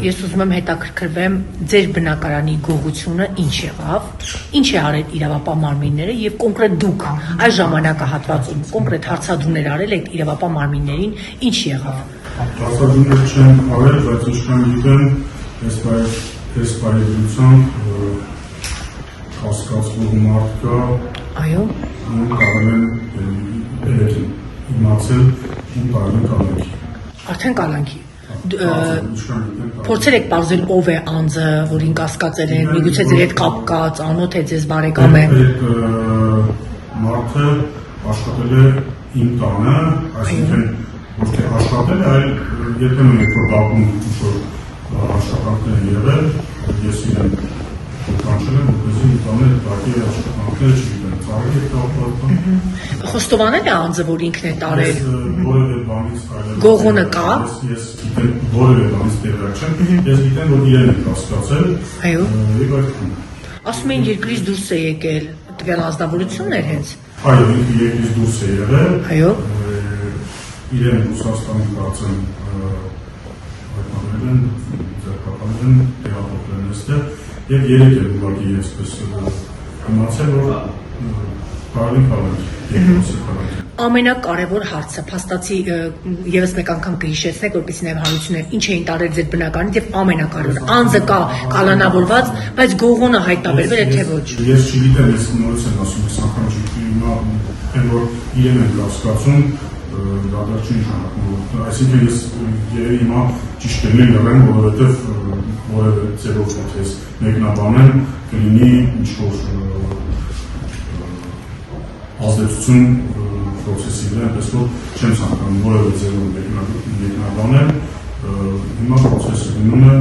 ես ուզում եմ հետաքրքրվեմ ձեր բնակարանի գողությունը ինչ եղավ, ինչ է արել իրավապահ մարմինները եւ կոնկրետ դուք այս ժամանակահատվածում կոնկրետ հարցադրումներ արել եք իրավապահ մարմիններին, ինչ եղավ։ Հարցադրումներ չեմ արել, բայց ինչքան գիտեմ, այս բարեգործությամբ հասկացվող մարդ կա, այո, ում կարող են իմացել, ում կարող են կալանքի։ Արդեն կալանքի։ Փորձել եք պարզել ով է անձը, որին կասկածել են, միգուցե ձեր հետ կապ կա, ծանոթ է, ձեզ բարեկամ է։ Այդ մարդը աշխատել է իմ տանը, այսինքն ոչ թե աշխատել, այլ երբեմն երբ որ բակում ինչ-որ աշխատանքներ են եղել, ես իրեն կանչել եմ, որպեսզի իմ տանը բակի աշխատանքները չգիտեն, ծառայել է կապված։ Խոստովանել է անձը, որ ինքն է տարել։ Որևէ բանից այլևս Գողոնը կա։ Ես գիտեմ որևէ բանից տեղյակ չեմ, ես գիտեմ, որ իրեն է կասկածել։ Այո։ Եվ այդքան։ Ասում են երկրից դուրս է եկել, տվյալ ազնվորությունն էր հենց։ Այո, ինքը երկրից դուրս է եղել։ Այո։ Իրեն Ռուսաստանի կարծեմ հայտնաբերել են, ձերբակալել են, տեղափոխել են այստեղ եւ երեք է ուղղակի այսպես իմացել, որ կարելի կալանք։ Ամենակարևոր հարցը, փաստացի եւս մեկ անգամ կհիշեցնեք, որպեսզի նաեւ հարություններ ինչ էին տարել ձեր բնակարանից եւ ամենակարևորը, անձը կա կալանավորված, բայց գողոնը հայտնաբերվել է թե ոչ։ Ես չգիտեմ, ես նորից եմ ասում, ես անգամ չգիտեմ, որ իրեն են կասկածում, դա չի նշանակում, այսինքն ես երևի հիմա ճիշտ եմ եղեմ, որովհետև որևէ ձևով ես մեկնաբանեմ, կլինի ինչ-որ ազդեցություն պրոցեսի վրա, այնպես որ չեմ ցանկանում որևէ ձևով մեկնաբանել, հիմա պրոցեսը գնում է